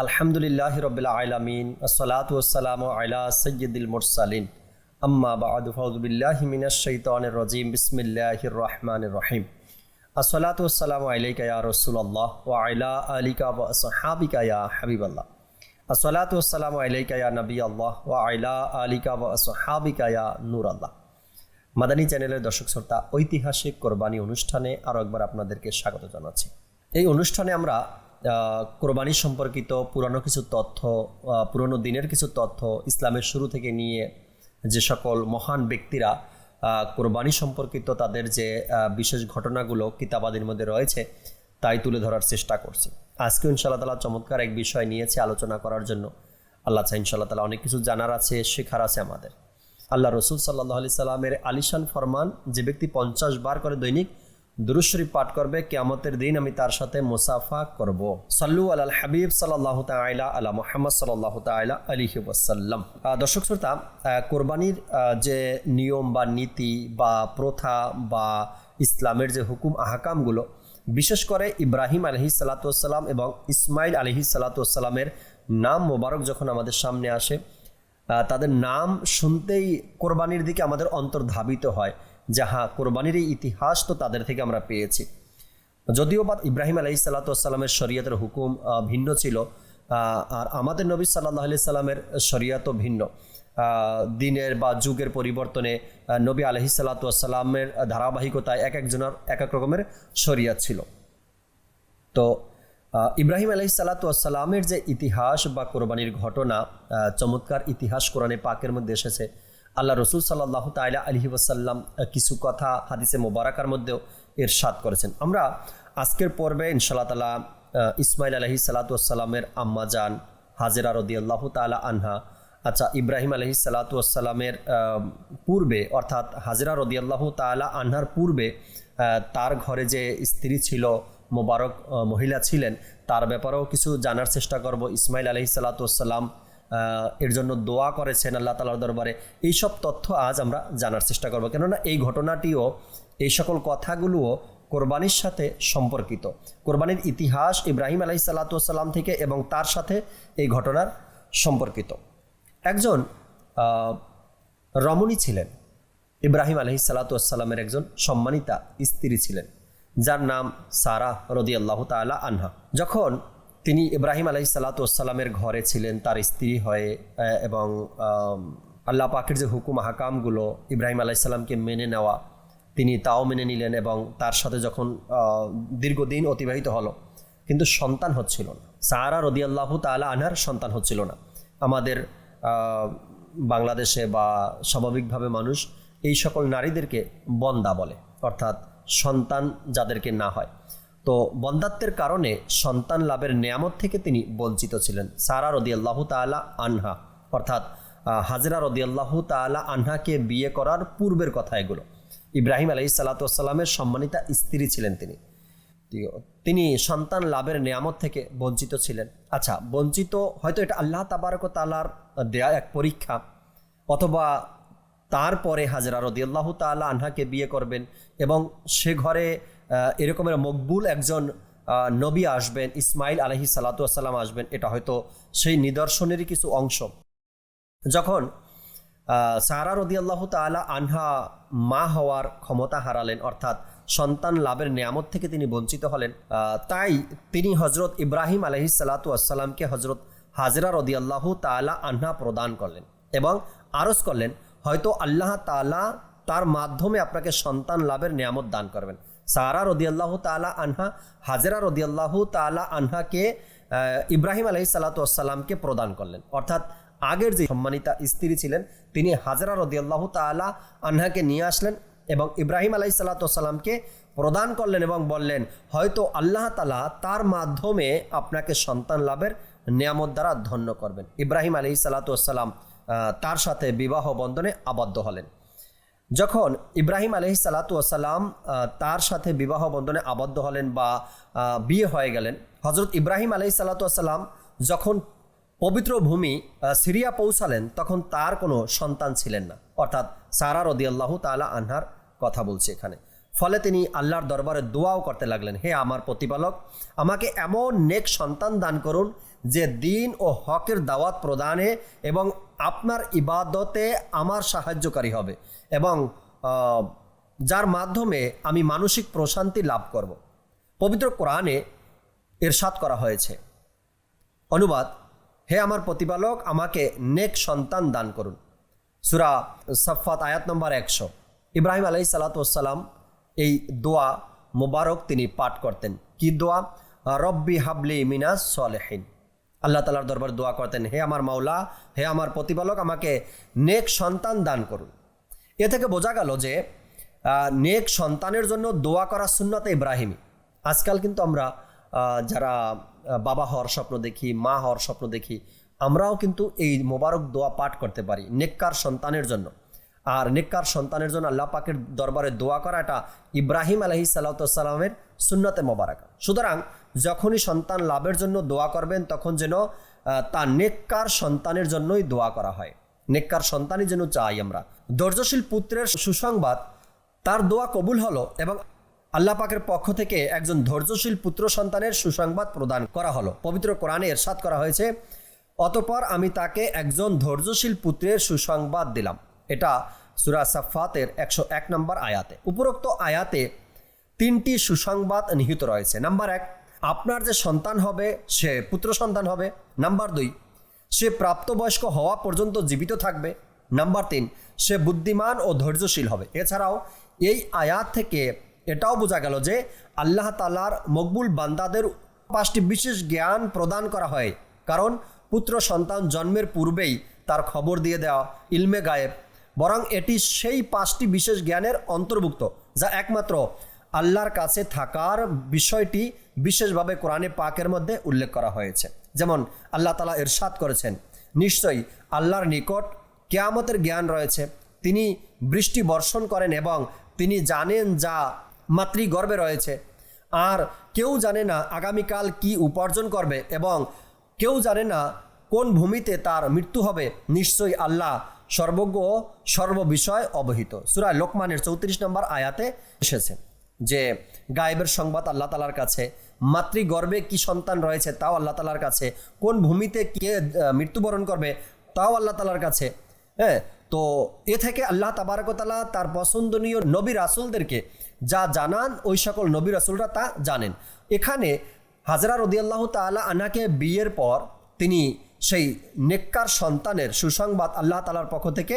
আলহামদুলিল্লাহি রাব্বিল আলামিন আসসালাতু ওয়াসসালামু আলা সাইয়্যিদিল মুরসালিন আম্মা বা'দু ফাউযু বিল্লাহি মিনাশ শাইতানির রাজীম বিসমিল্লাহির রহমানির রহিম আসসালাতু ওয়াসসালামু আলাইকা ইয়া রাসূলুল্লাহ ওয়া আলা আলিকা ওয়া আসহাবিকা ইয়া হাবিবাল্লাহ আসসালাতু ওয়াসসালামু আলাইকা ইয়া নবিয়াল্লাহ ওয়া আলা আলিকা ওয়া আসহাবিকা ইয়া নূরাল্লাহ। মাদানী চ্যানেলের দর্শক শ্রোতা, ঐতিহাসিক কোরবানি অনুষ্ঠানে আরও একবার আপনাদেরকে স্বাগত জানাচ্ছি। এই অনুষ্ঠানে আমরা কোরবানি সম্পর্কিত পুরানো কিছু তথ্য, পুরনো দিনের কিছু তথ্য, ইসলামের শুরু থেকে নিয়ে যে সকল মহান ব্যক্তিরা কোরবানি সম্পর্কিত তাদের যে বিশেষ ঘটনাগুলো কিতাবাদির মধ্যে রয়েছে তাই তুলে ধরার চেষ্টা করছি। আজকে ইনশাআল্লাহ তাআলা চমৎকার এক বিষয় নিয়েছে আলোচনা করার জন্য। আল্লাহ চাই ইনশাআল্লাহ তাআলা অনেক কিছু জানার আছে, শেখার আছে আমাদের। আল্লাহ রসুল সাল্লাল্লাহু আলাইহি সাল্লামের আলিশান ফরমান, যে ব্যক্তি 50 বার করে দৈনিক দুরূদ শরীফ পাঠ করবে, কিয়ামতের দিন আমি তার সাথে মুসাফা করব। সাল্লু আলাল হাবিব সাল্লাল্লাহু তাআলা আলা মুহাম্মদ সাল্লাল্লাহু তাআলা আলাইহি ওয়াসাল্লাম। দর্শক শ্রোতা, কোরবানির যে নিয়ম বা নীতি বা প্রথা বা ইসলামের যে হুকুম আহকামগুলো, বিশেষ করে ইব্রাহিম আলাইহিস সালাতু ওয়াসসালাম এবং ইসমাইল আলাইহিস সালাতু ওয়াসসালামের নাম মোবারক যখন আমাদের সামনে আসে, তাদের নাম শুনতেই কোরবানির দিকে আমাদের অন্তর ধাবিত হয়। যাহা কোরবানির এই ইতিহাস তো তাদের থেকে আমরা পেয়েছি। যদিও বা ইব্রাহিম আলাইহিস সালাতু ওয়াসসালামের শরীয়তের হুকুম ভিন্ন ছিল, আর আমাদের নবী সাল্লাল্লাহু আলাইহি সাল্লামের শরীয়তও ভিন্ন। দিনের বা যুগের পরিবর্তনে নবী আলাইহিস সালাতু ওয়াসসালামের ধারাবাহিকতায় এক একজনের এক এক রকমের শরীয়ত ছিল। তো ইব্রাহিম আলাইহিস সালাতু ওয়াসসালামের যে ইতিহাস বা কোরবানির ঘটনা, চমৎকার ইতিহাস কোরআনে পাকের মধ্যে এসেছে। আল্লাহ রসুল সাল্লাল্লাহু তাআলা আলাইহি ওয়াসাল্লাম কিছু কথা হাদিসে মোবারকার মধ্যেও ইরশাদ করেছেন। আমরা আজকের পর্বে ইনশাআল্লাহ তাআলা ইসমাইল আলাইহিস সালাতু ওয়াসসালামের আম্মা জান হাজেরা রাদিয়াল্লাহু তাআলা আনহা, আচ্ছা ইব্রাহিম আলাইহিস সালাতু ওয়াসসালামের পূর্বে অর্থাৎ হাজেরা রাদিয়াল্লাহু তাআলা আনহার পূর্বে তার ঘরে যে স্ত্রী ছিল, মোবারক মহিলা ছিলেন, তার ব্যাপারেও কিছু জানার চেষ্টা করব। ইসমাইল আলাইহিস সালাতু ওয়াসসালাম এর জন্য দোয়া করেছেন আল্লাহ তাআলার দরবারে, এইসব তথ্য আজ আমরা জানার চেষ্টা করব। কেননা এই ঘটনাটিও, এই সকল কথাগুলোও কোরবানির সাথে সম্পর্কিত। কোরবানির ইতিহাস ইব্রাহিম আলাইহিস সালাতু ওয়াসসালাম থেকে এবং তার সাথে এই ঘটনার সম্পর্কিত। একজন রমণী ছিলেন, ইব্রাহিম আলাইহিস সালাতু ওয়াসসালামের একজন সম্মানিতা স্ত্রী ছিলেন, যার নাম সারা রাদিয়াল্লাহু তাআলা আনহা। যখন তিনি ইব্রাহিম আলাইহিস সালাতু ওয়াসসালামের ঘরে ছিলেন তার স্ত্রী হয়ে, এবং আল্লাহ পাকের যে হুকুম আহকামগুলো ইব্রাহিম আলাইহিস সালামকে মেনে নেওয়া, তিনি তাও মেনে নিলেন এবং তার সাথে যখন দীর্ঘদিন অতিবাহিত হলো, কিন্তু সন্তান হচ্ছিল না। সারা রাদিয়াল্লাহু তাআলা আনহার সন্তান হচ্ছিল না। আমাদের বাংলাদেশে বা স্বাভাবিকভাবে মানুষ এই সকল নারীদেরকে বন্দা বলে, অর্থাৎ সন্তান যাদেরকে না হয়। তো বন্দাত্বের কারণে সন্তান লাভের নেয়ামত থেকে তিনি বঞ্চিত ছিলেন। সারা রাদিয়াল্লাহু তাআলা আনহা অর্থাৎ হাজেরা রাদিয়াল্লাহু তাআলা আনহাকে বিয়ে করার পূর্বের কথা এগুলো। ইব্রাহিম আলাইহিস সালাতু ওয়াসসালামের সম্মানিতা স্ত্রী ছিলেন তিনি সন্তান লাভের নেয়ামত থেকে বঞ্চিত ছিলেন। আচ্ছা, বঞ্চিত হয়তো এটা আল্লাহ তাবারক ওয়া তাআলার দেয়া এক পরীক্ষা, অথবা তারপরে হাজেরা রাদিয়াল্লাহু তাআলা আনহাকে বিয়ে করবেন এবং সে ঘরে এরকমের মকবুল একজন নবী আসবেন, ইসমাইল আলাইহিস সালাতু ওয়াসসালাম আসবেন, এটা হয়তো সেই নিদর্শনেরই কিছু অংশ। যখন সারা রাদিয়াল্লাহু তাআলা আনহা মা হওয়ার ক্ষমতা হারালেন, অর্থাৎ সন্তান লাভের নেয়ামত থেকে তিনি বঞ্চিত হলেন, তাই তিনি হজরত ইব্রাহিম আলাইহিস সালাতু ওয়াসসালামকে হজরত হাজেরা রাদিয়াল্লাহু তাআলা আনহা প্রদান করলেন এবং আরজ করলেন, হয়তো আল্লাহ তাআলা তার মাধ্যমে আপনাকে সন্তান লাভের নেয়ামত দান করবেন। সারা রাদিয়াল্লাহু তাআলা আনহা হাজেরা রাদিয়াল্লাহু তাআলা আনহাকে ইব্রাহিম আলাইহিস সালাতু ওয়াসসালামকে প্রদান করলেন, অর্থাৎ আগের যে সম্মানিতা স্ত্রী ছিলেন তিনি হাজেরা রাদিয়াল্লাহু তাআলা আনহাকে নিয়ে আসলেন এবং ইব্রাহিম আলাইহিস সালাতু ওয়াসসালামকে প্রদান করলেন এবং বললেন, হয়তো আল্লাহ তাআলা তার মাধ্যমে আপনাকে সন্তান লাভের নেয়ামত দ্বারা ধন্য করবেন। ইব্রাহিম আলাইহিস সালাতু ওয়াসসালাম তার সাথে বিবাহ বন্ধনে আবদ্ধ হলেন। যখন ইব্রাহিম আলাইহিস সালাতু ওয়াসসালাম তার সাথে বিবাহ বন্ধনে আবদ্ধ হলেন বা বিয়ে হয়ে গেলেন, হজরত ইব্রাহিম আলাইহিস সালাতু ওয়াসসালাম যখন পবিত্র ভূমি সিরিয়া পৌঁছালেন তখন তার কোনো সন্তান ছিলেন না, অর্থাৎ সারা রাদিয়াল্লাহু তাআলা আনহার কথা বলছি এখানে। ফলে তিনি আল্লাহর দরবারে দোয়াও করতে লাগলেন, হে আমার প্রতিপালক, আমাকে এমন নেক সন্তান দান করুন যে দিন ও হকের দাওয়াত প্রদানে এবং আপনার ইবাদতে আমার সাহায্যকারী হবে এবং যার মাধ্যমে আমি মানসিক প্রশান্তি লাভ করব। পবিত্র কোরআনে ইরশাদ করা হয়েছে, অনুবাদ, হে আমার প্রতিপালক, আমাকে নেক সন্তান দান করুন। সূরা সাফফাত আয়াত নম্বর 100। ইব্রাহিম আলাইহিসসালাম এই দোয়া মোবারক তিনি পাঠ করতেন। কি দোয়া? রব্বি হাবলি মিনাস সলেহিন। আল্লাহ তাআলার দরবার দোয়া করতেন, হে আমার মাওলা, হে আমার প্রতিপালক, আমাকে নেক সন্তান দান করুন। এ থেকে বোঝা গেল যে নেক সন্তানের জন্য দোয়া করা সুন্নতে ইব্রাহিমী। আজকাল কিন্তু আমরা যারা বাবা হওয়ার স্বপ্ন দেখি, মা হওয়ার স্বপ্ন দেখি, আমরাও কিন্তু এই মোবারক দোয়া পাঠ করতে পারি নেককার সন্তানের জন্য। আর নেককার সন্তানের জন্য আল্লাহ পাকের দরবারে দোয়া করা এটা ইব্রাহিম আলাইহিসসালামের সুন্নতে মোবারক। সুতরাং যখনই সন্তান লাভের জন্য দোয়া করবেন তখন যেন তা নেককার সন্তানের জন্যই দোয়া করা হয়, নেককার সন্তানই যেন চাই আমরা। ধৈর্যশীল পুত্রের সুসংবাদ, তার দোয়া কবুল হলো এবং আল্লাহ পাকের পক্ষ থেকে একজন ধৈর্যশীল পুত্র সন্তানের সুসংবাদ প্রদান করা হলো। পবিত্র কোরআনে ইরশাদ করা হয়েছে, অতঃপর আমি তাকে একজন ধৈর্যশীল পুত্রের সুসংবাদ দিলাম। এটা সূরা সাফফাতের 101 নম্বর আয়াতে। উপরোক্ত আয়াতে 3টি সুসংবাদ নিহিত রয়েছে। নাম্বার 1, আপনার যে সন্তান হবে সে পুত্র সন্তান হবে। নাম্বার 2, সে প্রাপ্তবয়স্ক হওয়া পর্যন্ত জীবিত থাকবে। নাম্বার 3, সে বুদ্ধিমান ও ধৈর্যশীল হবে। এছাড়াও এই আয়াত থেকে এটাও বোঝা গেল যে আল্লাহ তাআলার মকবুল বান্দাদের 5টি বিশেষ জ্ঞান প্রদান করা হয়, কারণ পুত্র সন্তান জন্মের পূর্বেই তার খবর দিয়ে দেওয়া ইলমে গায়েব, বরং এটি সেই 5টি বিশেষ জ্ঞানের অন্তর্ভুক্ত যা একমাত্র আল্লাহর কাছে থাকার বিষয়টি বিশেষভাবে কোরআনে পাকের মধ্যে উল্লেখ করা হয়েছে। যেমন আল্লাহ তাআলা ইরশাদ করেছেন, নিশ্চয়ই আল্লাহর নিকট কিয়ামতের জ্ঞান রয়েছে, তিনি বৃষ্টি বর্ষণ করেন এবং তিনি জানেন যা মাতৃগর্ভে রয়েছে, আর কেউ জানে না আগামীকাল কি উপার্জন করবে এবং কেউ জানে না কোন ভূমিতে তার মৃত্যু হবে। নিশ্চয়ই আল্লাহ সর্বজ্ঞ ও সর্ববিষয় অবহিত। সূরা লোকমানের 34 নম্বর আয়াতে এসেছে যে গায়েবের সংবাদ আল্লাহ তাআলার কাছে, মাতৃগর্ভে কি সন্তান রয়েছে তাও আল্লাহ তাআলার কাছে, কোন ভূমিতে কে মৃত্যুবরণ করবে তাও আল্লাহ তাআলার কাছে। হ্যাঁ, তো এ থেকে আল্লাহ তাবারক ওয়া তাআলা তার পছন্দনীয় নবী রাসূলদেরকে যা জানান ওই সকল নবী রাসূলরা তা জানেন। এখানে হাজরা রাদিয়াল্লাহু তাআলা আনহাকে বিয়ের পর তিনি সেই নেককার সন্তানের সুসংবাদ আল্লাহ তাআলার পক্ষ থেকে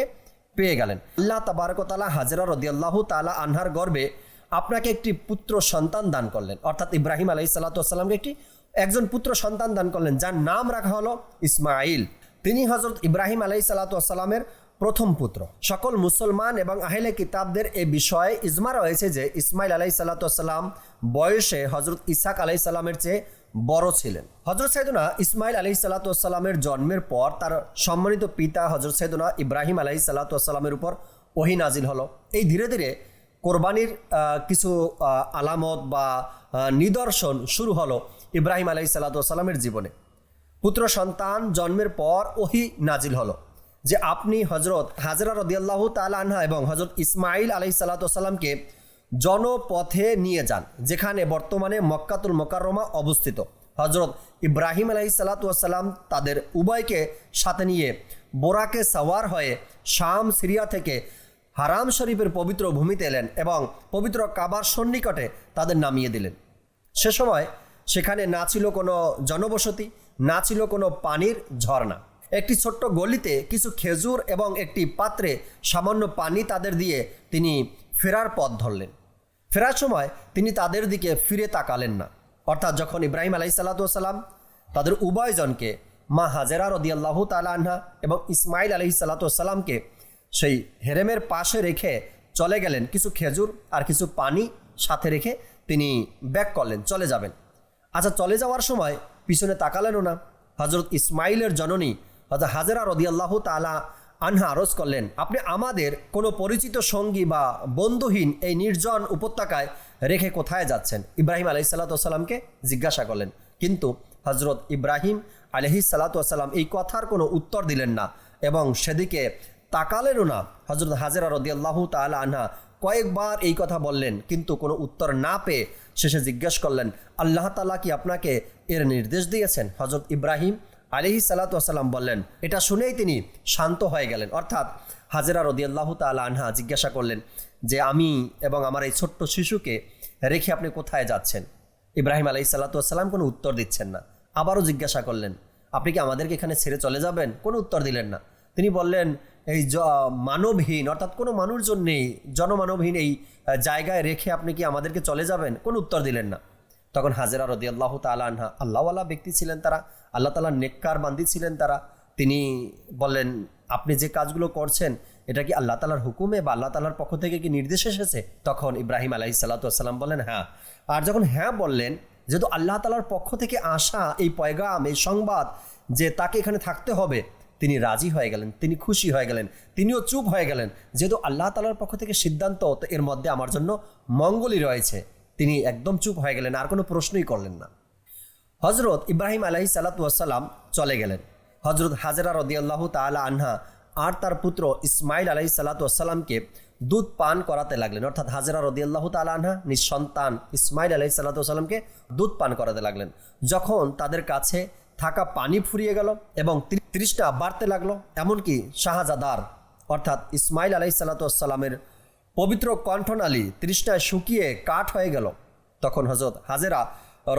পেয়ে গেলেন। আল্লাহ তাবারক ওয়া তাআলা হাজরা রাদিয়াল্লাহু তাআলা আনহার গর্ভে আপনাকে একটি পুত্র সন্তান দান করলেন, অর্থাৎ ইব্রাহিম আলাইহিসসালামকে একজন পুত্র সন্তান দান করলেন, যার নাম রাখা হলো ইসমাঈল। তিনি হযরত ইব্রাহিম আলাইহিসসালামের প্রথম পুত্র। সকল মুসলমান এবং আহলে কিতাবদের এ বিষয়ে ইজমা রয়েছে যে ইসমাঈল আলাইহিসসালাম বয়সে হযরত ইসহাক আলাইহিসসালামের চেয়ে বড় ছিলেন। হযরত সাইয়েদনা ইসমাঈল আলাইহিসসালামের জন্মের পর তার সম্মানিত পিতা হযরত সাইয়েদনা ইব্রাহিম আলাইহিসসালামের উপর ওহী নাজিল হলো। এই ধীরে ধীরে কোরবানির কিছু আলামত বা নিদর্শন শুরু হলো ইব্রাহিম আলাইহিসসালামের জীবনে। পুত্র সন্তান জন্মের পর ওহী নাজিল হলো যে আপনি হযরত হাজরা রাদিয়াল্লাহু তাআলা আনহা এবং হযরত ইসমাঈল আলাইহিসসালামকে জনপথে নিয়ে যান, যেখানে বর্তমানে মক্কাতুল মুকাররমা অবস্থিত। হযরত ইব্রাহিম আলাইহিসসালাম তাদের উভয়কে সাথে নিয়ে বোরাকে সাওয়ার হয়ে শাম সিরিয়া থেকে হারাম শরীফের পবিত্র ভূমিতে এলেন এবং পবিত্র কাবার সন্নিকটে তাদের নামিয়ে দিলেন। সে সময় সেখানে না ছিল কোনো জনবসতি, না ছিল কোনো পানির ঝর্ণা। একটি ছোট্ট গলিতে কিছু খেজুর এবং একটি পাত্রে সামান্য পানি তাদের দিয়ে তিনি ফেরার পথ ধরলেন। ফেরার সময় তিনি তাদের দিকে ফিরে তাকালেন না। অর্থাৎ যখন ইব্রাহিম আলাইহিসসালাম তাদের উভয়জনকে মা হাজেরা রাদিয়াল্লাহু তাআলা আনহা এবং ইসমাঈল আলাইহিসসালামকে সেই হেরেমের পাশে রেখে চলে গেলেন, কিছু খেজুর আর কিছু পানি সাথে রেখে তিনি ব্যাক করলেন, চলে যাবেন। আচ্ছা, চলে যাওয়ার সময় পিছনে তাকালেনও না। হযরত ইসমাঈলের জননী হযরত হাজেরা রাদিয়াল্লাহু তাআলা আনহা আরজ করলেন, আপনি আমাদের কোনো পরিচিত সঙ্গী বা বন্ধুহীন এই নির্জন উপত্যকায় রেখে কোথায় যাচ্ছেন? ইব্রাহিম আলাইহিসসালামকে জিজ্ঞাসা করলেন, কিন্তু হযরত ইব্রাহিম আলাইহিসসালাম এই কথার কোনো উত্তর দিলেন না এবং সেদিকে তাকালেনও না। হযরত হাজেরা রাদিয়াল্লাহু তাআলা আনহা কয়েকবার এই কথা বললেন, কিন্তু কোনো উত্তর না পেয়ে শেষে জিজ্ঞেস করলেন, আল্লাহ তাআলা কি আপনাকে এর নির্দেশ দিয়েছেন? হযরত ইব্রাহিম আলাইহিস সালাতু ওয়াস সালাম বললেন। এটা শুনেই তিনি শান্ত হয়ে গেলেন। অর্থাৎ হাজেরা রাদিয়াল্লাহু তাআলা আনহা জিজ্ঞাসা করলেন যে আমি এবং আমার এই ছোট্ট শিশুকে রেখে আপনি কোথায় যাচ্ছেন? ইব্রাহিম আলাইহিস সালাতু ওয়াস সালাম কোনো উত্তর দিচ্ছেন না। আবারও জিজ্ঞাসা করলেন, আপনি কি আমাদেরকে এখানে ছেড়ে চলে যাবেন? কোনো উত্তর দিলেন না। তিনি বললেন, এই মানবহীন, অর্থাৎ কোনো মানুষজন নেই, জনমানবহীন এই জায়গায় রেখে আপনি কি আমাদেরকে চলে যাবেন? কোনো উত্তর দিলেন না। তখন হাজেরা রাদিয়াল্লাহু তাআলা আনহা, আল্লাহওয়ালা ব্যক্তি ছিলেন তারা, আল্লাহ তাআলার নেককার বান্দি ছিলেন তারা। তিনি বললেন, আপনি যে কাজগুলো করছেন এটা কি আল্লাহ তাআলার হুকুমে বা আল্লাহ তাআলার পক্ষ থেকে কি নির্দেশ এসেছে? তখন ইব্রাহিম আলাইহিস সালাতু ওয়াস সালাম বললেন, হ্যাঁ। আর যখন হ্যাঁ বললেন, যেহেতু আল্লাহ তাআলার পক্ষ থেকে আসা এই পয়গাম, এই সংবাদ যে তাকে এখানে থাকতে হবে, তিনি রাজি হয়ে গেলেন, তিনি খুশি হয়ে গেলেন, তিনিও চুপ হয়ে গেলেন। যেহেতু আল্লাহ তাআলার পক্ষ থেকে সিদ্ধান্ত, তো এর মধ্যে আমার জন্য মঙ্গলই রয়েছে। তিনি একদম চুপ হয়ে গেলেন, আর কোনো প্রশ্নই করলেন না। হজরত ইব্রাহিম আলাইহিস সালাতু ওয়াস সালাম চলে গেলেন। হজরত হাজেরা রাদিয়াল্লাহু তাআলা আনহা আর তার পুত্র ইসমাইল আলাইহিস সালাতু ওয়াস সালামকে দুধ পান করাতে লাগলেন। অর্থাৎ হাজেরা রাদিয়াল্লাহু তাআলা আনহা নিজ সন্তান ইসমাইল আলাইহিস সালাতু ওয়াস সালামকে দুধ পান করাতে লাগলেন। যখন তাদের কাছে থাকা পানি ফুরিয়ে গেল এবং তৃষ্ণা বাড়তে লাগলো, এমনকি শাহজাদার অর্থাৎ ইসমাইল আলাইহিস সালাতু ওয়াস সালামের পবিত্র কণ্ঠনালী তৃষ্ণায় শুকিয়ে কাঠ হয়ে গেল, তখন হযরত হাজেরা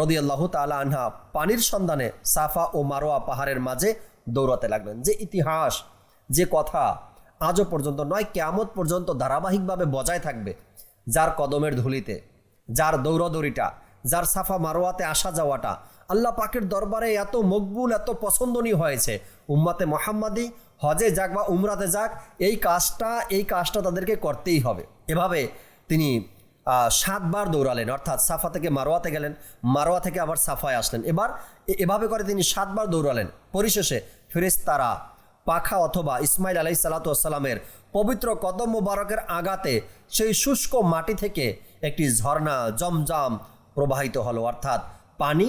রাদিয়াল্লাহু তাআলা আনহা পানির সন্ধানে সাফা ও মারোয়া পাহাড়ের মাঝে দৌড়াতে লাগলেন। যে ইতিহাস, যে কথা আজও পর্যন্ত নয়, কিয়ামত পর্যন্ত ধারাবাহিকভাবে বজায় থাকবে, যার কদমের ধুলিতে, যার দৌড়াদৌড়িটা, যার সাফা মারোয়াতে আসা যাওয়াটা আল্লাহ পাকের দরবারে এত মকবুল, এত পছন্দনীয় হয়েছে। উম্মতে মুহাম্মাদি হজে যাক বা উমরাতে যাক, এই কাজটা তাদেরকে করতেই হবে। এভাবে তিনি 7 বার দৌড়ালেন, অর্থাৎ সাফা থেকে মারোয়াতে গেলেন, মারোয়া থেকে আবার সাফায় আসলেন। এভাবে করে তিনি 7 বার দৌড়ালেন। পরিশেষে ফেরেশতারা পাখা অথবা ইসমাইল আলাইহিস সালাতু ওয়াস সালামের পবিত্র কদম মোবারকের আগাতে সেই শুষ্ক মাটি থেকে একটি ঝর্ণা জমজম প্রবাহিত হলো, অর্থাৎ পানি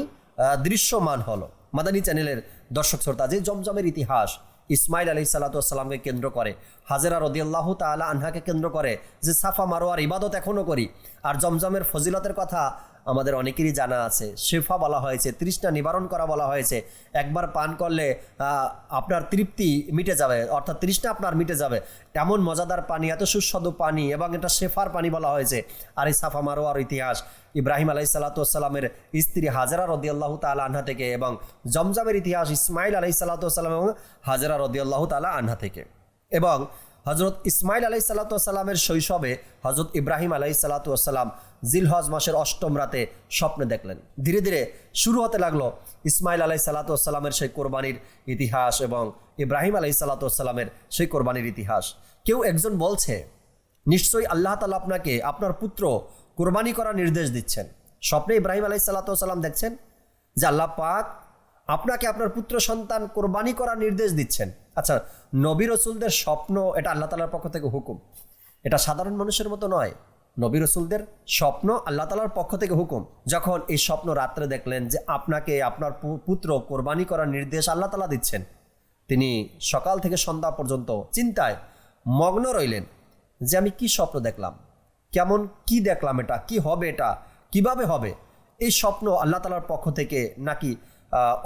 দৃশ্যমান হলো। মাদানী চ্যানেলের দর্শক শ্রোতা, যে জমজমের ইতিহাস ইসমাইল আলাইহিস সালাতু ওয়াস সালামকে কেন্দ্র করে, হাজেরা রাদিয়াল্লাহু তাআলা আনহাকে কেন্দ্র করে, যে সাফা মারোয়ার ইবাদত এখনও করি, আর জমজমের ফজিলতের কথা আমাদের অনেকেরই জানা আছে। শেফা বলা হয়েছে, তৃষ্ণা নিবারণ করা বলা হয়েছে। একবার পান করলে আপনার তৃপ্তি মিটে যাবে, অর্থাৎ তৃষ্ণা আপনার মিটে যাবে। এমন মজাদার পানি, এত সুস্বাদু পানি, এবং এটা শেফার পানি বলা হয়েছে। আর এই সাফা মারোয়ার ইতিহাস ইব্রাহিম আলাইহিস সালাতু ওয়াস সালামের স্ত্রী হাজেরা রাদিয়াল্লাহু তাআলা আনহা থেকে, এবং জমজমের ইতিহাস ইসমাইল আলাইহিস সালাতু ওয়াস সালাম এবং হাজেরা রাদিয়াল্লাহু তাআলা আনহা থেকে। এবং হজরত ইসমাইল আলাইহিস সালাতু ওয়াস সালামের শৈশবে হজরত ইব্রাহিম আলাইহিস সালাতু ওয়াস সালাম জিলহজ মাসের 8ম রাতে স্বপ্নে দেখলেন। ধীরে ধীরে শুরু হতে লাগলো ইসমাইল আলাইহিস সালাতু ওয়াস সালামের সেই কোরবানির ইতিহাস এবং ইব্রাহিম আলাইহিস সালাতু ওয়াস সালামের সেই কোরবানির ইতিহাস। কেউ একজন বলছে, নিশ্চয়ই আল্লাহ তাআলা আপনাকে আপনার পুত্র কোরবানি করার নির্দেশ দিচ্ছেন। স্বপ্নে ইব্রাহিম আলাইহিস সালাতু ওয়াস সালাম দেখছেন যে আল্লাহ পাক আপনাকে আপনার পুত্র সন্তান কোরবানি করার নির্দেশ দিচ্ছেন। আচ্ছা, নবী রসুলদের স্বপ্ন, এটা আল্লাহ তাআলার পক্ষ থেকে হুকুম, এটা সাধারণ মানুষের মতো নয়। নবী রসুলদের স্বপ্ন আল্লাহ তাআলার পক্ষ থেকে হুকুম। যখন এই স্বপ্ন রাত্রে দেখলেন যে আপনাকে আপনার পুত্র কোরবানি করার নির্দেশ আল্লাহ তাআলা দিচ্ছেন, তিনি সকাল থেকে সন্ধ্যা পর্যন্ত চিন্তায় মগ্ন রইলেন যে আমি কি স্বপ্ন দেখলাম, কেমন কি দেখলাম, এটা কি হবে, এটা কিভাবে হবে, এই স্বপ্ন আল্লাহ তাআলার পক্ষ থেকে নাকি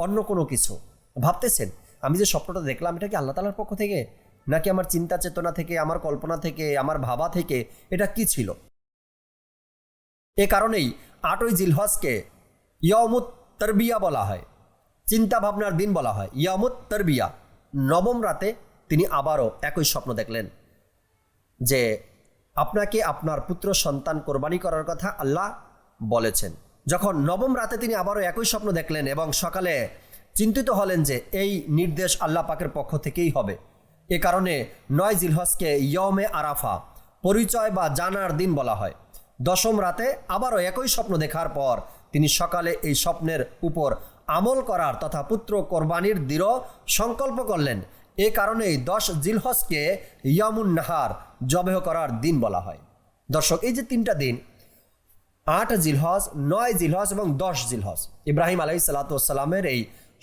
অন্য কোনো কিছু। ভাবতেছেন, আমি যে স্বপ্নটা দেখলাম এটা কি আল্লাহ তাআলার পক্ষ থেকে, নাকি আমার চিন্তা চেতনা থেকে, আমার কল্পনা থেকে, আমার ভাবা থেকে, এটা কি ছিল? এ কারণেই 8ই জিলহজকে ইয়াউমুত তারবিয়া বলা হয়, চিন্তা ভাবনার দিন বলা হয়, ইয়াউমুত তারবিয়া। 9ম রাতে তিনি আবারও একই স্বপ্ন দেখলেন যে আপনাকে আপনার পুত্র সন্তান কোরবানি করার কথা আল্লাহ বলেছেন। যখন 9ম রাতে তিনি আবারও একই স্বপ্ন দেখলেন এবং সকালে চিন্তিত হলেন যে এই নির্দেশ আল্লাহ পাকের পক্ষ থেকেই হবে। এ কারণে 9 জিলহজকে ইয়মে আরাফা, পরিচয় বা জানার দিন বলা হয়। 10ম রাতে আবারও একই স্বপ্ন দেখার পর তিনি সকালে এই স্বপ্নের উপর আমল করার তথা পুত্র কোরবানির দৃঢ় সংকল্প করলেন। এ কারণেই 10 জিলহজকে ইয়ামুন নাহার, জবেহ করার দিন বলা হয়। দর্শক, এই যে 3টা দিন, 8 জিলহজ, 9 জিলহজ এবং 10 জিলহজ, ইব্রাহিম আলাইহিস সালাতু ওয়াস সালামের এই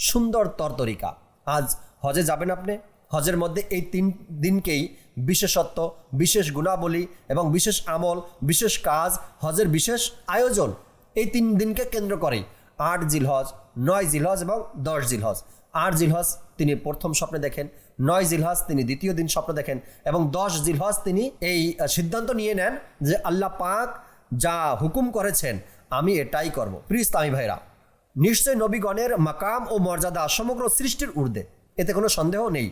সুন্দর তরতরিকা। আজ হজে যাবেন আপনি, হজের মধ্যে এই 3 দিনকেই বিশেষত্ব, বিশেষ গুণাবলী এবং বিশেষ আমল, বিশেষ কাজ, হজের বিশেষ আয়োজন এই 3 দিনকে কেন্দ্র করেই 8 জিলহজ, 9 জিলহজ এবং 10 জিলহজ। 8 জিলহজ তিনি প্রথম স্বপ্নে দেখেন, 9 জিলহজ তিনি দ্বিতীয় দিন স্বপ্ন দেখেন এবং 10 জিলহজ তিনি এই সিদ্ধান্ত নিয়ে নেন যে আল্লাহ পাক যা হুকুম করেছেন আমি এটাই করব। প্রিয় ইসলামী ভাইরা, নিশ্চয় নবীগণের মাকাম ও মর্যাদা সমগ্র সৃষ্টির ঊর্ধ্বে, এতে কোনো সন্দেহ নেই।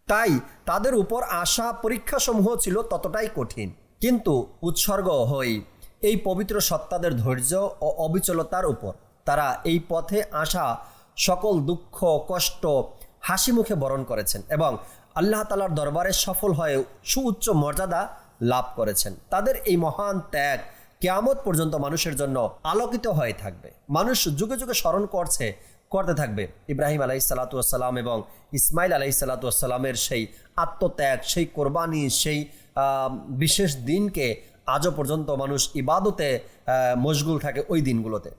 তাই তাদের উপর আশা পরীক্ষাসমূহ ছিল ততটাই কঠিন। কিন্তু উৎসর্গ হই এই পবিত্র সত্তাদের ধৈর্য ও অবিচলতার উপর তারা এই পথে আসা সকল দুঃখ, কষ্ট হাসি মুখে বরণ করেছেন এবং আল্লাহ তাআলার দরবারে সফল হয়ে সুউচ্চ মর্যাদা লাভ করেছেন। তাদের এই মহান ত্যাগ কিয়ামত পর্যন্ত মানুষের জন্য আলোকিত হয়ে থাকবে। মানুষ যুগে যুগে স্মরণ করতে থাকবে ইব্রাহিম আলাইহিসসালাতু ওয়াসসালাম এবং ইসমাইল আলাইহিসসালাতু ওয়াসসালামের সেই আত্মত্যাগ, সেই কোরবানি, সেই বিশেষ দিনকে আজও পর্যন্ত মানুষ ইবাদতে মশগুল থাকে ওই দিনগুলোতে।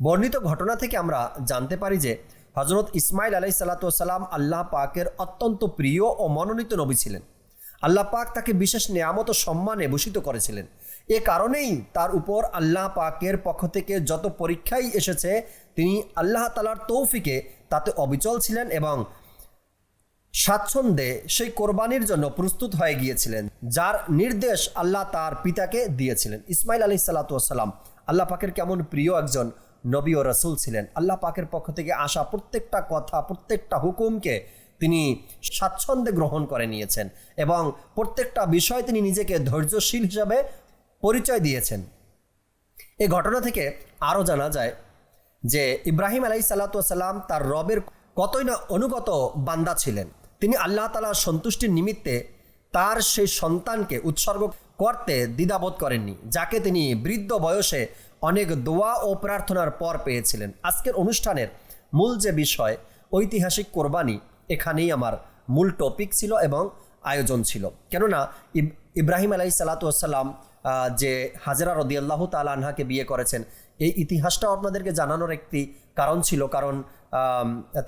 বর্ণিত ঘটনা থেকে আমরা জানতে পারি যে হজরত ইসমাইল আলাইহিসসালাতু ওয়াসসালাম আল্লাহ পাকের অত্যন্ত প্রিয় ও মনোনীত নবী ছিলেন। আল্লাহ পাক তাকে বিশেষ নেয়ামত ও সম্মানে ভূষিত করেছিলেন। এ কারণেই তার উপর আল্লাহ পাকের পক্ষ থেকে যত পরীক্ষাই এসেছে তিনি আল্লাহ তাআলার তৌফিকে তাতে অবিচল ছিলেন এবং স্বাচ্ছন্দ্যে সেই কোরবানির জন্য প্রস্তুত হয়ে গিয়েছিলেন, যার নির্দেশ আল্লাহ তার পিতাকে দিয়েছিলেন। ইসমাইল আলাইহিসসালাতু ওয়াসসালাম আল্লাহ পাকের কেমন প্রিয় একজন নবী ও রাসূল ছিলেন। আল্লাহ পাকের পক্ষ থেকে আসা প্রত্যেকটা কথা, প্রত্যেকটা হুকুমকে তিনি স্বাচ্ছন্দ্যে গ্রহণ করে নিয়েছেন এবং প্রত্যেকটা বিষয় তিনি নিজেকে ধৈর্যশীল হিসাবে পরিচয় দিয়েছেন। এই ঘটনা থেকে আরও জানা যায় যে ইব্রাহিম আলাইহিসসালাতু ওয়াসসালাম তার রবের কতই না অনুগত বান্দা ছিলেন। তিনি আল্লাহ তাআলার সন্তুষ্টির নিমিত্তে তার সেই সন্তানকে উৎসর্গ করতে দ্বিধাবোধ করেননি, যাকে তিনি বৃদ্ধ বয়সে অনেক দোয়া ও প্রার্থনার পর পেয়েছিলেন। আজকের অনুষ্ঠানের মূল যে বিষয় ঐতিহাসিক কোরবানি, এখানেই আমার মূল টপিক ছিল এবং আয়োজন ছিল। কেননা ইব্রাহিম আলাইহিসসালাতু ওয়াসসালাম যে হাজেরা রাদিয়াল্লাহু তাআলা আনহাকে বিয়ে করেছেন, এই ইতিহাসটাও আপনাদেরকে জানানোর একটি কারণ ছিল। কারণ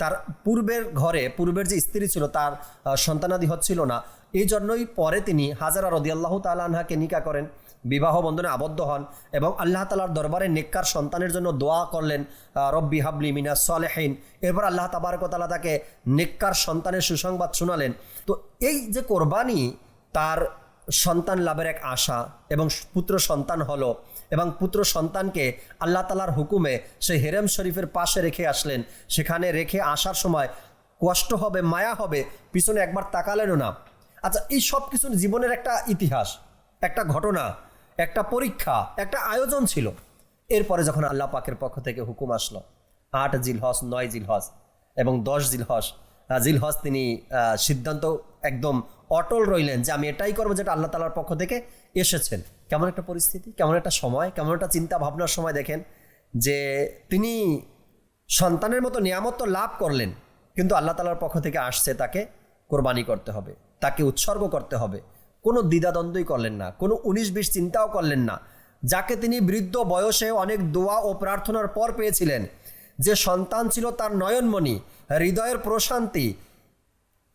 তার পূর্বের যে স্ত্রী ছিল তার সন্তানাদি হচ্ছিল না, এই জন্যই পরে তিনি হাজেরা রাদিয়াল্লাহু তাআলা আনহাকে নিকাহ করেন, বিবাহ বন্ধনে আবদ্ধ হন এবং আল্লাহ তাআলার দরবারে নেককার সন্তানের জন্য দোয়া করলেন, রব্বি হাবলি মিনাস সলিহিন। এরপর আল্লাহ তাবারক ওয়া তাআলা তাকে নেককার সন্তানের সুসংবাদ শোনালেন। তো এই যে কোরবানি তার সন্তান লাভের এক আশা এবং পুত্র সন্তান হলো এবং পুত্র সন্তানকে আল্লাহ তাআলার হুকুমে সেই হেরেম শরীফের পাশে রেখে আসলেন। সেখানে রেখে আসার সময় কষ্ট হবে, মায়া হবে, পিছনে একবার তাকালেনও না। আচ্ছা, এই সব কিছু জীবনের একটা ইতিহাস, একটা ঘটনা, একটা পরীক্ষা, একটা আয়োজন ছিল। এরপরে যখন আল্লাহ পাকের পক্ষ থেকে হুকুম আসলো 8 জিলহজ, 9 জিলহজ এবং 10 জিলহজ তিনি সিদ্ধান্ত একদম অটল রইলেন যে আমি এটাই করবো যেটা আল্লাহ তাআলার পক্ষ থেকে এসেছেন। কেমন একটা পরিস্থিতি, কেমন একটা সময়, কেমন একটা চিন্তা ভাবনার সময় দেখেন যে তিনি সন্তানের মতো নিয়ামত তো লাভ করলেন, কিন্তু আল্লাহ তাআলার পক্ষ থেকে আসছে তাকে কোরবানি করতে হবে, তাকে উৎসর্গ করতে হবে। কোনো দ্বিধাদ্বন্দ্বই করলেন না, কোনো 19-20 চিন্তাও করলেন না। যাকে তিনি বৃদ্ধ বয়সে অনেক দোয়া ও প্রার্থনার পর পেয়েছিলেন, যে সন্তান ছিল তার নয়নমণি, হৃদয়ের প্রশান্তি।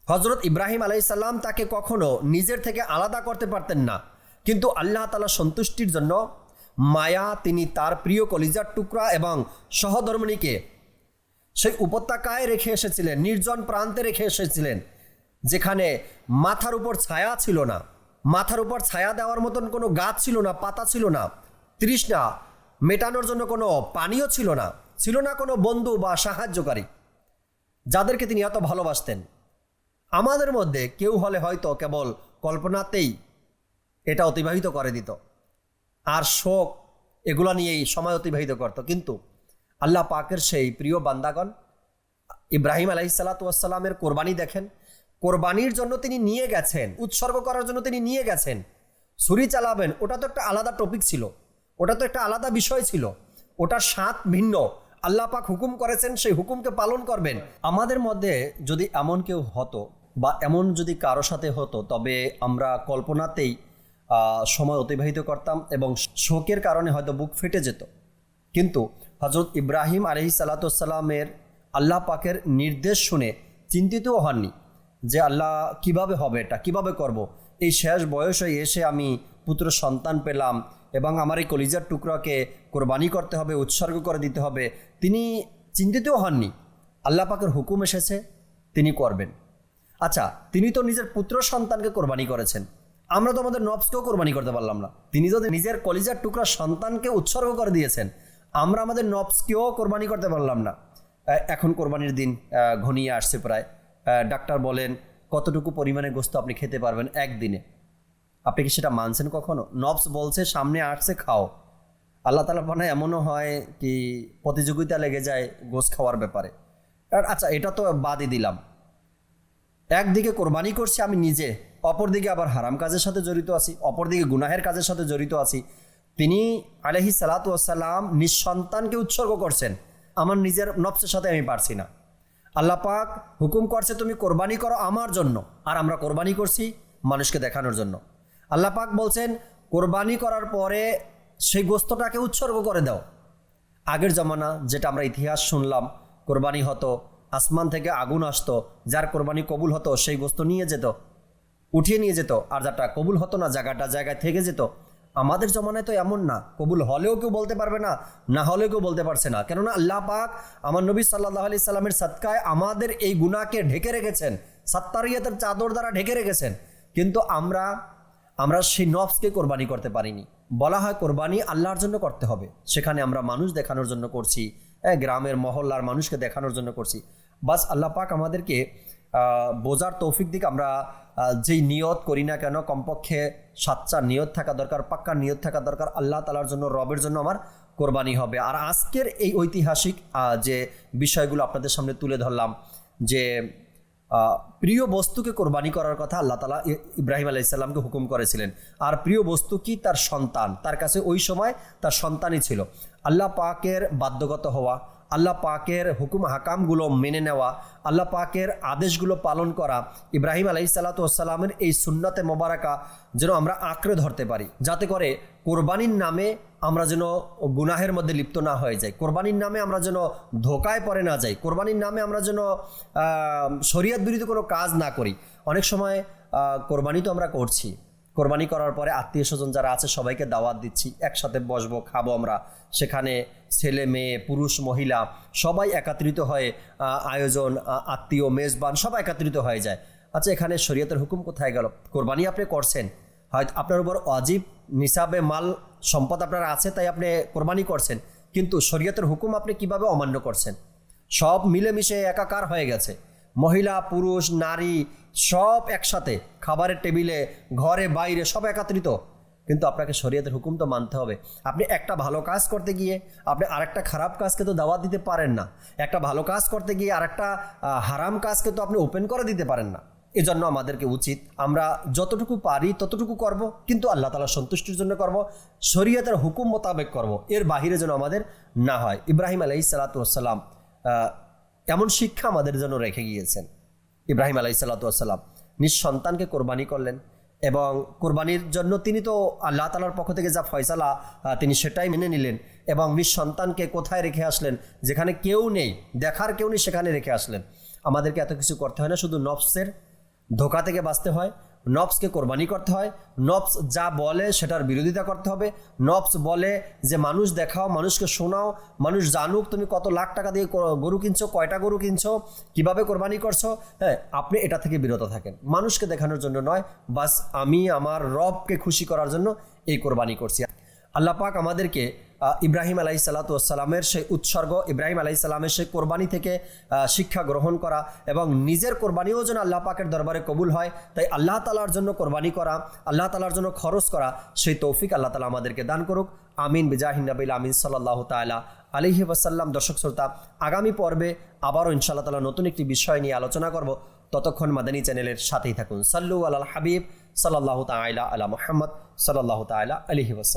হজরত ইব্রাহিম আলাইহিসসালাম তাকে কখনো নিজের থেকে আলাদা করতে পারতেন না, কিন্তু আল্লাহ তাআলা সন্তুষ্টির জন্য মায়া তিনি তার প্রিয় কলিজার টুকরা এবং সহধর্মিণীকে সেই উপত্যকায় রেখে এসেছিলেন, নির্জন প্রান্তে রেখে এসেছিলেন, যেখানে মাথার উপর ছায়া ছিল না, মাথার উপর ছায়া দেওয়ার মতন কোনো গাছ ছিল না, পাতা ছিল না, তৃষ্ণা মেটানোর জন্য কোনো পানীয় ছিল না, ছিল না কোনো বন্ধু বা সাহায্যকারী যাদেরকে তিনি এত ভালোবাসতেন। আমাদের মধ্যে কেউ হলে হয়তো কেবল কল্পনাতেই এটা অতিবাহিত করে দিত আর শোক এগুলো নিয়েই সময় অতিবাহিত করত, কিন্তু আল্লাহ পাকের সেই প্রিয় বান্দাগণ ইব্রাহিম আলাইহিসসালাতু ওয়াসসালামের কোরবানি দেখেন। কোরবানির জন্য তিনি নিয়ে গেছেন, উৎসর্গ করার জন্য তিনি নিয়ে গেছেন। ছুরি চালাবেন, ওটা তো একটা আলাদা টপিক ছিল, ওটা তো একটা আলাদা বিষয় ছিল, ওটার স্বাদ ভিন্ন। আল্লাহ পাক হুকুম করেছেন, সেই হুকুমকে পালন করবেন। আমাদের মধ্যে যদি এমন কেউ হতো বা এমন যদি কারো সাথে হতো, তবে আমরা কল্পনাতেই সময় অতিবাহিত করতাম এবং শোকের কারণে হয়তো বুক ফেটে যেত। কিন্তু হজরত ইব্রাহিম আলাইহিসসালাতু ওয়াসসালামের আল্লাহ পাকের নির্দেশ শুনে চিন্তিতও হননি যে আল্লাহ কিভাবে হবে, এটা কিভাবে করব। এই শেষ বয়সে এসে আমি পুত্র সন্তান পেলাম এবং আমার এই কলিজার টুকরাকে কোরবানি করতে হবে, উৎসর্গ করে দিতে হবে। তিনি চিন্তিতও হননি, আল্লাহ পাকের হুকুম এসেছে, তিনি করবেন। আচ্ছা, তিনি তো নিজের পুত্র সন্তানকে কোরবানি করেছেন, আমরা তো আমাদের নফসকেও কোরবানি করতে পারলাম না। তিনি যদি নিজের কলিজার টুকরা সন্তানকে উৎসর্গ করে দিয়েছেন, আমরা আমাদের নফসকেও কোরবানি করতে পারলাম না। এখন কোরবানির দিন ঘনিয়ে আসছে প্রায়। ডাক্তার বলেন কতটুকু পরিমাণে গোস্ত আপনি খেতে পারবেন একদিনে। আপনি কি সেটা মানছেন কখনো? নফস বলছে সামনে আসছে, খাও। আল্লাহ তাআলা বানায় এমনও হয় কি প্রতিযোগিতা লেগে যায় গোস্ত খাওয়ার ব্যাপারে। আচ্ছা, এটা তো বাদই দিলাম। একদিকে কোরবানি করছি আমি নিজে, অপরদিকে আবার হারাম কাজের সাথে জড়িত আছি, অপরদিকে গুনাহের কাজের সাথে জড়িত আছি। তিনি আলাইহিস সালাতু ওয়াস সালাম নিঃসন্তানকে উৎসর্গ করছেন, আমার নিজের নফসের সাথে আমি পারছি না। আল্লাহ পাক হুকুম করছে তুমি কোরবানি করো আমার জন্য, আর আমরা কোরবানি করছি মানুষকে দেখানোর জন্য। আল্লাহ পাক বলছেন কোরবানি করার পরে সেই গোস্তটাকে উৎসর্গ করে দাও। আগের জমানা যেটা আমরা ইতিহাস শুনলাম, কোরবানি হতো, আসমান থেকে আগুন আসতো, যার কোরবানি কবুল হতো সেই গোস্ত নিয়ে যেত, উঠিয়ে নিয়ে যেত, আর যাটা কবুল হতো না জায়গায় থেকে যেত। আমাদের জমানায় তো এমন না, কবুল হলেও কেউ বলতে পারবে না, না হলেও কেউ বলতে পারছে না। কেননা আল্লাহ পাক আমার নবী সাল্লাল্লাহু আলাইহি সাল্লামের সাদকায় আমাদের এই গুনাহকে ঢেকে রেখেছেন, সাত্তারিয়াতের চাদর দ্বারা ঢেকে রেখেছেন। কিন্তু আমরা সেই নফসকে কোরবানি করতে পারিনি। বলা হয় কোরবানি আল্লাহর জন্য করতে হবে, সেখানে আমরা মানুষ দেখানোর জন্য করছি, গ্রামের মহল্লার মানুষকে দেখানোর জন্য করছি। বাস আল্লাহ পাক আমাদেরকে বোঝার তৌফিক দিক। আমরা যেই নিয়ত করি না কেন, কমপক্ষে সাচ্চা নিয়ত থাকা দরকার, পাক্কা নিয়ত থাকা দরকার, আল্লাহ তাআলার জন্য, রবের জন্য আমার কোরবানি হবে। আর আজকের এই ঐতিহাসিক যে বিষয়গুলো আপনাদের সামনে তুলে ধরলাম, যে প্রিয় বস্তুকে কোরবানি করার কথা আল্লাহ তাআলা ইব্রাহিম আলাইহিস সালামকে হুকুম করেছিলেন। আর প্রিয় বস্তু কি? তার সন্তান। তার কাছে ওই সময় তার সন্তানই ছিল। আল্লাহ পাকের বাধ্যগত হওয়া, আল্লাহ পাকের হুকুম হাকামগুলো মেনে নেওয়া, আল্লাহ পাকের আদেশগুলো পালন করা, ইব্রাহিম আলাইহিসসালাতু ওয়াসসালামের এই সুন্নতে মোবারকা যেন আমরা আঁকড়ে ধরতে পারি, যাতে করে কোরবানির নামে আমরা যেন গুনাহের মধ্যে লিপ্ত না হয়ে যাই, কোরবানির নামে আমরা যেন ধোকায় পড়ে না যাই, কোরবানির নামে আমরা যেন শরীয়ত বিরোধী কোনো কাজ না করি। অনেক সময় কোরবানি তো আমরা করছি, কোরবানি করার পরে আত্মীয় স্বজন যারা আছে সবাইকে দাওয়াত দিচ্ছি, একসাথে বসবো, খাবো আমরা। সেখানে ছেলে মেয়ে পুরুষ মহিলা সবাই একত্রিত হয়ে আয়োজন, আত্মীয় মেজবান সবাই একত্রিত হয়ে যায়। আচ্ছা, এখানে শরীয়তের হুকুম কোথায় গেল? কোরবানি আপনি করছেন, হয়তো আপনার উপর ওয়াজিব নিসাবে মাল সম্পদ আপনার আছে তাই আপনি কোরবানি করছেন, কিন্তু শরীয়তের হুকুম আপনি কিভাবে অমান্য করছেন? সব মিলেমিশে একাকার হয়ে গেছে, মহিলা পুরুষ নারী সব একসাথে খাবারের টেবিলে, ঘরে বাইরে সব একত্রিত, কিন্তু আপনাকে শরীয়তের হুকুম তো মানতে হবে। আপনি একটা ভালো কাজ করতে গিয়ে আপনি আরেকটা খারাপ কাজকে তো দাওয়াত দিতে পারেন না, একটা ভালো কাজ করতে গিয়ে আরেকটা হারাম কাজকে তো আপনি ওপেন করে দিতে পারেন না। এজন্য আমাদেরকে উচিত আমরা যতটুকু পারি ততটুকু করব, কিন্তু আল্লাহ তাআলার সন্তুষ্টির জন্য করব, শরীয়তের হুকুম মোতাবেক করব, এর বাহিরে যেন আমাদের না হয়। ইব্রাহিম আলাইহিসসালাতু ওয়াসসালাম এমন শিক্ষা আমাদের জন্য রেখে গিয়েছেন। ইব্রাহিম আলাইহিসসালাতু ওয়াসসালাম নিঃসন্তানকে কোরবানি করলেন, এবং কোরবানির জন্য তিনি তো আল্লাহ তাআলার পক্ষ থেকে যা ফয়সালা তিনি সেটাই মেনে নিলেন, এবং নিঃসন্তানকে কোথায় রেখে আসলেন? যেখানে কেউ নেই, দেখার কেউ নেই, সেখানে রেখে আসলেন। আমাদেরকে এত কিছু করতে হয় না, শুধু নফসের ধোকা থেকে বাঁচতে হয়, নফসকে কোরবানি করতে হয়, নফস যা বলে সেটার বিরোধিতা করতে হবে। নফস বলে যে মানুষ দেখাও, মানুষকে শোনাও, মানুষ জানুক তুমি কত লাখ টাকা দিয়ে গরু কিনছো, কয়টা গরু কিনছো, কিভাবে কোরবানি করছো। হ্যাঁ, আপনি এটা থেকে বিরত থাকেন, মানুষকে দেখানোর জন্য নয়, বাস আমি আমার রবকে খুশি করার জন্য এই কোরবানি করছি। আল্লাহ পাক আমাদেরকে ইব্রাহিম আলাইহিসসালাতু ওয়াসসালামের সেই উৎসর্গ, ইব্রাহিম আলাইহিসসালামের সেই কোরবানি থেকে শিক্ষা গ্রহণ করা, এবং নিজের কোরবানিও যেন আল্লাহ পাকের দরবারে কবুল হয়, তাই আল্লাহ তাআলার জন্য কোরবানি করা, আল্লাহ তাআলার জন্য খরচ করা, সেই তৌফিক আল্লাহ তাআলা আমাদেরকে দান করুক। আমিন বিজাহিন নবিল আমিন সাল্লাল্লাহু তাআলা আলাইহি ওয়াসাল্লাম। দর্শক শ্রোতা, আগামী পর্বে আবারও ইনশাআল্লাহ তাআলা নতুন একটি বিষয় নিয়ে আলোচনা করব। ততক্ষণ মাদানী চ্যানেলের সাথেই থাকুন। সাল্লু আলাল হাবিব সাল্লাল্লাহু তাআলা আলা মুহাম্মদ সাল্লাল্লাহু তাআলা আলাইহি ওয়াসাল্লাম।